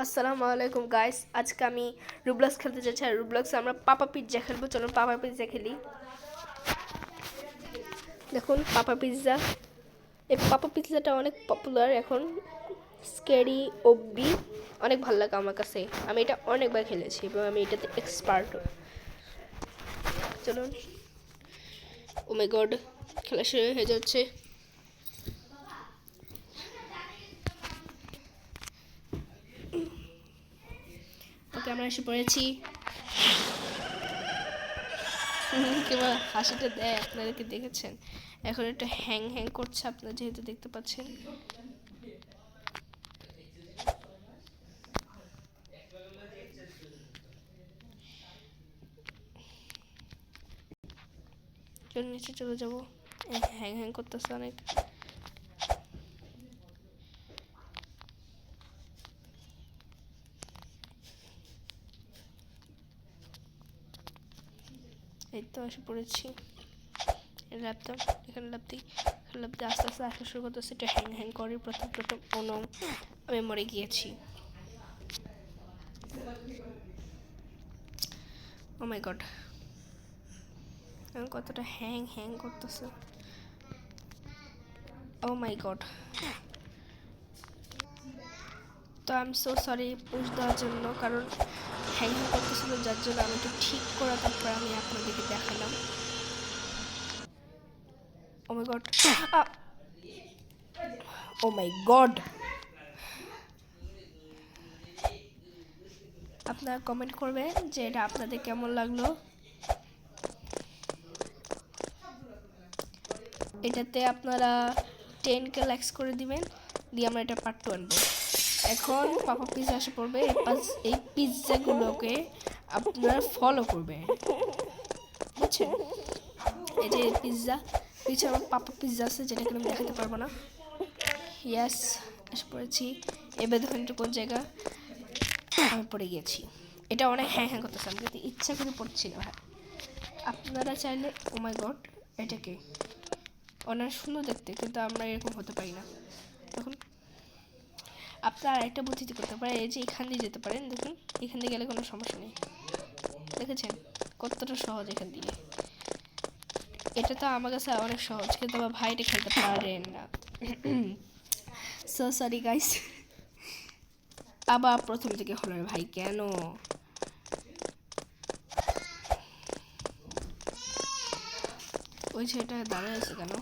আসসালামু আলাইকুম গাইস, আজকে আমি রুবলক্স খেলতে যাচ্ছি। আর রুবলক্সে আমরা পাপা পিৎজা খেলবো। চলুন পাপা পিৎজা খেলি। দেখুন পাপা পিৎজা, এই পাপা পিৎজাটা অনেক পপুলার এখন। স্ক্যারি ওবি অনেক ভালো লাগে আমার কাছে। আমি এটা অনেকবার খেলেছি এবং আমি এটাতে এক্সপার্ট। চলুন। ও মাই গড, খেলা শুরু হয়ে যাচ্ছে। ওকে, আমরা এসে পড়েছি। কেবল হাসিটা দেয়, আপনাদেরকে দেখেছেন। এখন একটা হ্যাং হ্যাং করছে, আপনারা যেহেতু দেখতে পাচ্ছেন। চলুন নিচে চলে যাবো। হ্যাং হ্যাং করতেছে অনেক। এই তো এসে পড়েছি। ল্যাপটপ এখানে ল্যাপটপ আস্তে আস্তে আসা শুরু করতেছে। এটা হ্যাং হ্যাং করে প্রথম আমি মরে গিয়েছি। ও মাই গড, কতটা হ্যাং হ্যাং করতেছে। ও মাই গড, তো I am so sorry push দেওয়ার জন্য, কারণ হ্যাং হ্যাং করতেছিল, যার জন্য আমি একটু ঠিক করে তারপর আমি আপনাদেরকে দেখালাম। ও মাই গড, ও মাই গড। আপনারা কমেন্ট করবেন যে এটা আপনাদের কেমন লাগলো। এটাতে আপনারা 10K লাইকস করে দিবেন, দিয়ে আমরা এটা পার্ট 2 আনবো। এখন পাপা পিৎজা এসে পড়বে। এই পিৎজাগুলোকে আপনারা ফলো করবেন, বুঝছেন? এই যে পিৎজা পিছনে আমার পাপা পিৎজা আছে, যেটাকে আমি দেখাতে পারবো না। ইয়াস, এসে পড়েছি। এবার দেখুন একটু কোন জায়গা আমি পড়ে গিয়েছি। এটা অনেক হ্যাং হ্যাং করতেছে, আমি কিন্তু ইচ্ছা করে পড়ছি না। আপনারা চাইলে, ও মাই গড, এটাকে অনেক সুন্দর দেখতে, কিন্তু আমরা এরকম হতে পারি না। দেখুন, আপনারা আরেকটা বুদ্ধিতে করতে পারেন। এই যে এখান দিয়ে যেতে পারেন, দেখুন এখান দিয়ে গেলে কোনো সমস্যা নেই। দেখেছেন কতটা সহজ এখান দিয়ে। এটা তো আমার কাছে অনেক সহজ, কিন্তু আমার ভাইটা খেলতে পারেন না। So sorry guys. আবার প্রথম থেকে হলো ভাই, কেন? ওই ছেলেটা দাঁড়ায় আছে কেন?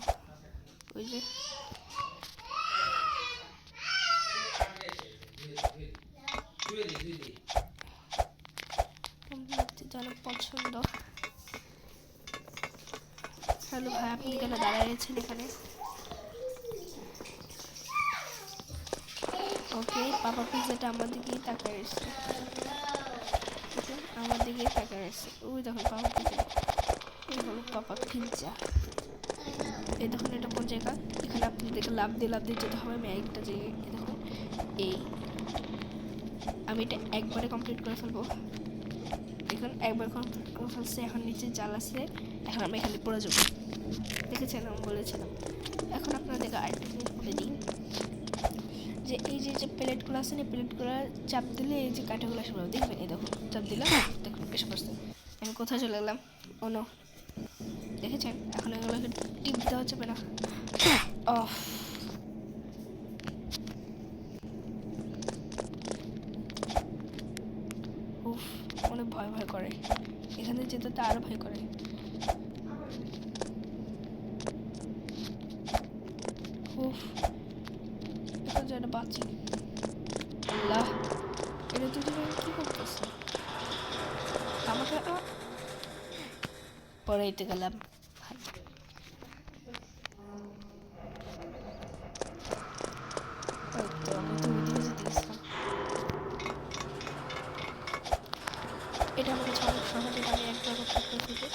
ওই যে অনেক পছন্দ। হ্যালো ভাই, আপনি কেন দাঁড়িয়েছেন এখানে? ওকে, পাপা পিৎজাটা আমার দিকেই তাকায় এসছে। আমার দিকেই তাকায় এসছে। ওই দেখুন পাপা পিৎজা, এই হলো পাপা পিৎজা। এই দেখুন এটা কোন জায়গা? এখানে আপনি দেখে লাভ দিয়ে যেতে হবে। আমি একটা জায়গায়, দেখুন এই আমি এটা একবারে কমপ্লিট করে ফেলবো। দেখুন একবার কমপ্লিট করে ফেলছে। এখন নিচে জাল আছে, এখন আমি এখানে পড়ে যাবো। দেখেছেন, আমি বলেছিলাম। এখন আপনাদেরকে আরেকটা জিনিস বলে দিই, যে এই যে প্লেটগুলো আছে না, প্লেটগুলো চাপ দিলে এই যে কাঁটাগুলো এসে পড়বে। দেখবেন, এই দেখুন চাপ দিলাম, দেখুন এসে পড়ছে। আমি কোথায় চলে গেলাম? ও নো, দেখেছেন? এখন এগুলোকে টিপ দেওয়া যাবে না। অফ, উফ, অনেক ভয় ভয় করে। এখানে যেতে তো আরো ভয় করে। উফ, এখন যেন বাঁচি। আল্লাহ, এটা তো তুমি কি করতেছে? আমাকে পড়াইতে গেলাম। তো আমি তো ওইদিকে যেতে গেছিলাম। এটা আমার কাছে অনেক সহজ, এটা আমি একবার করতে থেকে।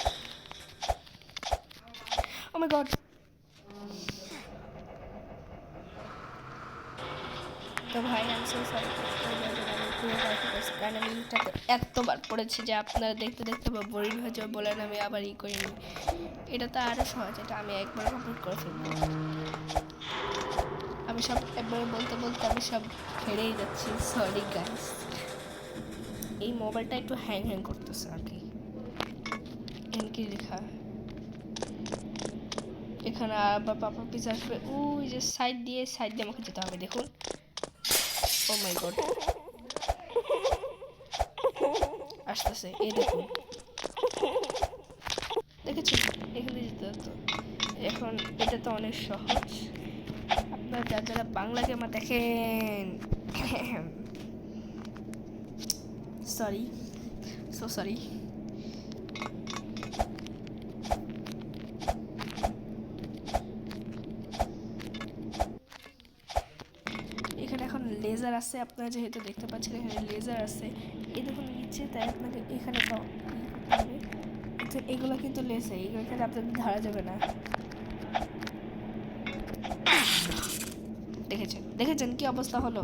ও মাই গড। তো ভাই আমি সো সরি, আমি পুরোটা করছি, কারণ আমি এটাতে এতবার পড়েছি যে আপনারা দেখতে দেখতে বা বোরিং হয়ে যাবে বলেন আমি আবার করিনি। এটা তো আরও সহজ, এটা আমি একবার কমপ্লিট করে ফেলবো। আমি সব একবারে বলতে বলতে আমি সব হেরেই যাচ্ছি, সরি গাইস। এই মোবাইলটা একটু হ্যাং হ্যাং করতেছে আর কি। কি লেখা এখানে? আবার পাপা পিস আসবে ওই যে সাইড দিয়ে আমাকে যেতে হবে। দেখুন, ও মাই গড, আসতেছে, এই দেখুন, দেখেছেন? এখানে যেতে হতো। এখন এটা তো অনেক সহজ। আপনারা যারা বাংলা গেমা দেখেন, সরি, সো সরি। এখানে এখন লেজার আছে, আপনারা যেহেতু দেখতে পাচ্ছেন এখানে লেজার আছে। এই দেখুন নিচে, তাই আপনাকে এখানে করতে হবে। এগুলো কিন্তু লেসে, এগুলো কিন্তু আপনাদের ধরা যাবে না। দেখেছেন কি অবস্থা হলো?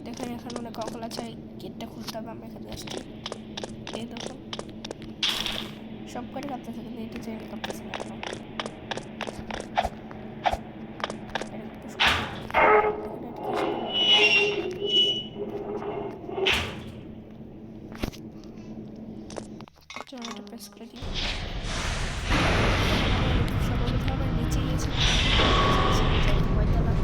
দেখেন এখানে অনেক কঙ্কল আছে, গেটটা খুলতে হবে। আমি এখানে আসছি, এই দেখুন সব করে কাঁপতেছে, কিন্তু এটা চেয়ে কাঁপতেছে না এখন। এটা প্রেস করে দিই, সকল ধরনের নিচে গিয়েছে কয়তলা।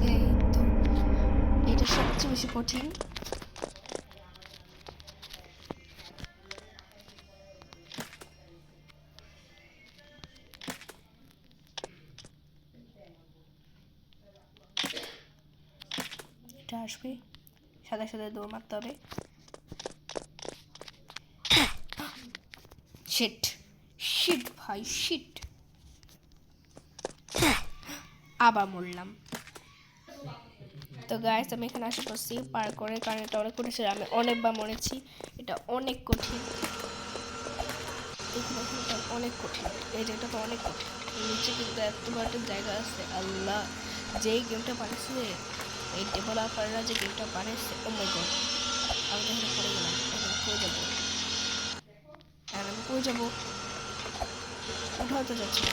এই তো, এটা সবচেয়ে বেশি কঠিন। এটা আসবে, সাদা সাদা দৌড় মারতে হবে। শিট, শিট ভাই, শিট, আবার মরলাম। তো গাইস আমি এখানে আসে পড়ছি পার করে, কারণ এটা অনেক কঠিন, আমি অনেকবার মরেছি। এটা অনেক কঠিন, এখানে অনেক কঠিন, এই জায়গাটা তো অনেক কঠিন। নিচে কিন্তু এত বড় একটা জায়গা আছে। আল্লাহ, যেই গেমটা বানিয়েছে, এই ডেভেলপাররা যে গেমটা বানিয়েছে, ও মাই গড, আমি তো এখানে পড়ে গেলাম। এখন কই যাবো? আমি কই যাবো? উঠাও তো যাচ্ছে।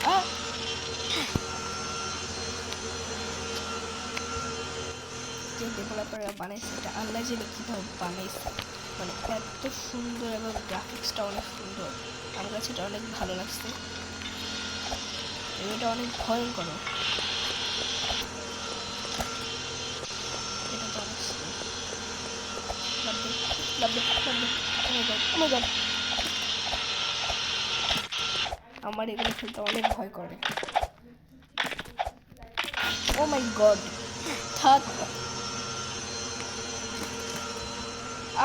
যে ডেভেলপাররা বানাইছে, এটা আল্লাহ জানে কীভাবে বানাইছে। মানে এত সুন্দর এবং গ্রাফিক্সটা অনেক সুন্দর, আমার কাছে এটা অনেক ভালো লাগছে। এটা অনেক ভয়ঙ্কর, এটা তো অনেক আমার এগুলো খেলতে অনেক ভয় করে। ও মাই গড, থাক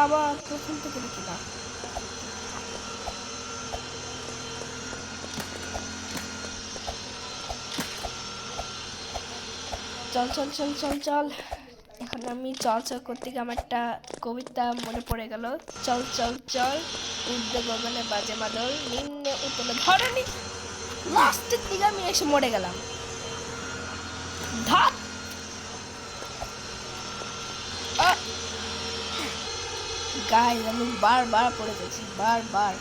আবার প্রথম থেকে দেখি না। চল চল চল চল চল, এখন আমি চল চল করতে গিয়ে আমার একটা কবিতা মনে পড়ে গেল। চল চল চল, উর্ধ্বে গগনে বাজে মাদল, নিম্নে উতলে ধরণী। লাস্টের দিকে আমি এসে মরে গেলাম। ধাত, গাইস আমি বারবার পড়ে গেছি, বারবার।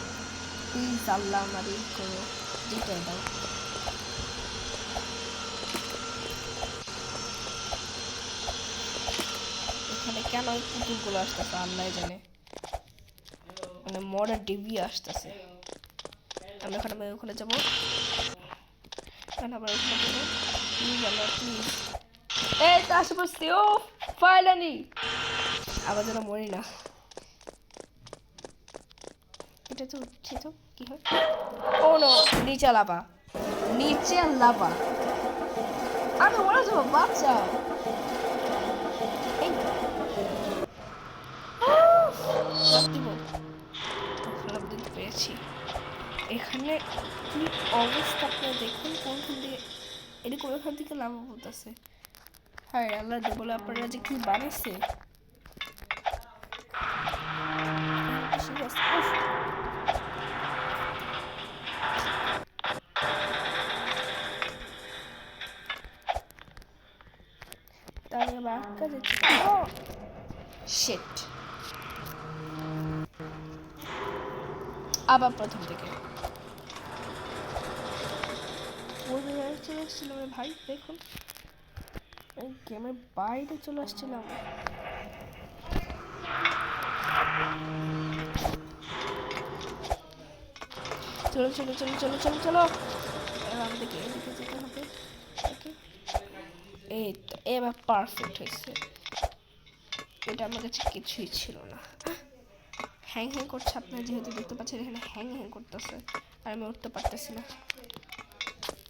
প্লিজ আল্লাহ আমার এই করো, জিতে দাও। এখানে কেন ওই পুতুলগুলো আসতেছে আল্লাহ জানে, মানে মরা ডিবি আসতেছে। আমি ওখানে যাবো, আবার ওখানে যাবো। প্লিজ আল্লাহ প্লিজ, এই তো আসে পড়ছি। ও ফাইনালি, আবার যেন মরি না। এটা তো উঠছে, তো কি হয়? ও নো, নিচে লাভা, নিচে লাভা, আমি মরে যাবো, বাঁচাও। এই লাভ দিব, লাভ দিতে পেরেছি। এখানে কি অবস্থা আপনারা দেখুন, কোনখান থেকে এটা কোনখান থেকে লাভ হতেছে। হ্যাঁ আল্লাহ বলে আপনারা যে কি বানাইছে। তাহলে বাক্কা যাচ্ছে শিট, আবার প্রথম থেকে চলে আসছিলাম ভাই। দেখুন গেমের বাইরে চলে আসছিলাম। চলো চলো চলো চলো চলো চলো, এদিকে এদিকে যেতে হবে। এই তো এবার পারফেক্ট হয়েছে। এটা আমার কাছে কিছুই ছিল না। হ্যাং হ্যাং করছে, আপনারা যেহেতু দেখতে পাচ্ছেন এখানে হ্যাং হ্যাং করতেছে আর আমি উঠতে পারতেছি না।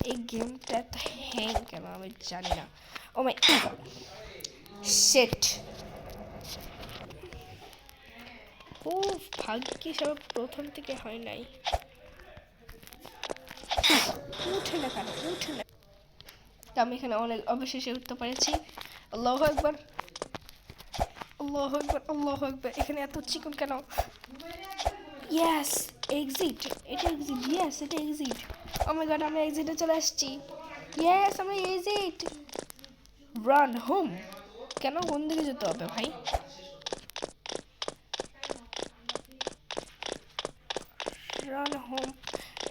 এই গেমটা এত হ্যাং কেন আমি জানি না। ও মাই শিট, ও ভাগ্যিস আমার প্রথম থেকে হয় নাই। উঠে না কেন, উঠে না। আমি এখানে অনেক অবশেষে উঠতে পেরেছি। আল্লাহু আকবার, আল্লাহু আকবার, আল্লাহু আকবার। এখানে এত চিকন কেন? ইয়েস এক্সিট, এটা এক্সিট। ইয়েস এটা এক্সিট। ও মাই গড আমরা এক্সিটে চলে আসছি। ইয়েস আমরা এক্সিট। Run home. কেন কোন দিকে যেতে হবে ভাই? রান হোম,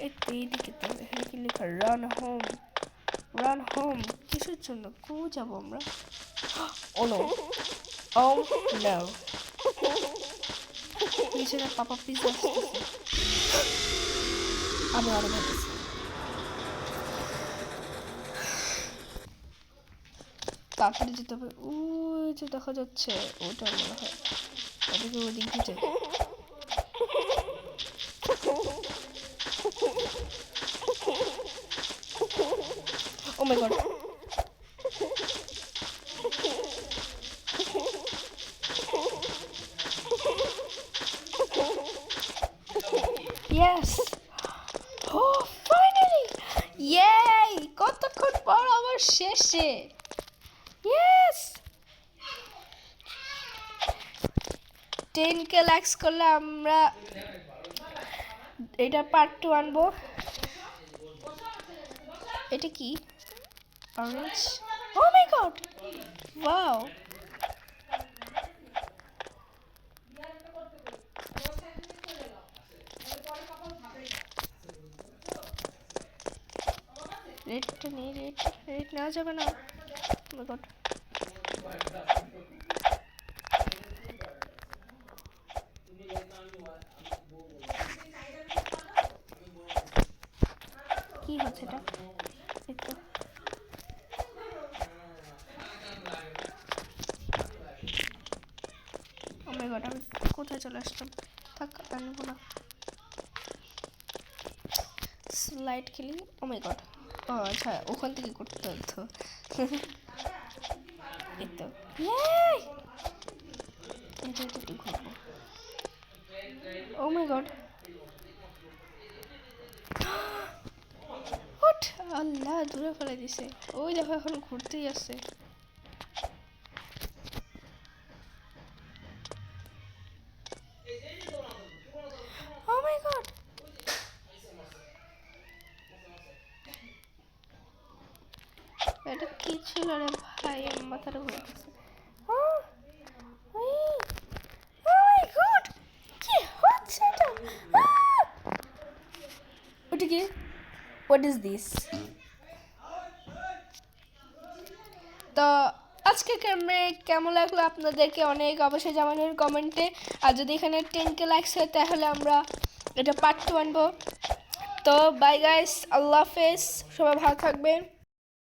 এইদিকে তো। এখানে কি লেখা? Run home, run home. কিসের জন্য? কো যাবো আমরা? ও নো, ও নো, পিছনে পাপা পিস আসতেছে। আমি আরো ভাবতেছি তাড়াতাড়ি যেতে হবে। ওই যে দেখা যাচ্ছে ওটা মনে হয়, ওদিকে ওদিক দিয়ে। Oh my god. Yes. Oh, finally. Yay! কতক্ষণ পর আবার শেষে। Yes. 10K লাইকস করলে আমরা এটা পার্ট 2 আনবো। এটা কি? Orange. Oh my god. Wow. রেডটা নেই, রেড নেওয়া যাবে না। Oh my god. কি হচ্ছে এটা? একটু ও মাই গড আমি কোথায় চলে আসলাম? থাক আনবো না। স্লাইড খেলি। ও মাই গড, ও আচ্ছা ওখান থেকে করতে হতো। এই তো এটা একটু ঘুরবো। ও মাই গড, আল্লাহ দূরে ফেলে দিছে। ওই দেখো এখন ঘুরতেই আসছে। ও মাই গড, এটা কি ছিল রে ভাই? আমার মাথাটা ঘুরে গেছে। কি হচ্ছে এটা? ওটা কি? What is this? তো আজকে কেমন লাগলো আপনাদেরকে অনেক অবশ্যই জানানোর কমেন্টে। আর যদি এখানে 10K লাইকস হয় তাহলে আমরা এটা পার্ট 2 আনবো। তো বাই গাইস, আল্লাহ হাফেজ, সবাই ভালো থাকবেন।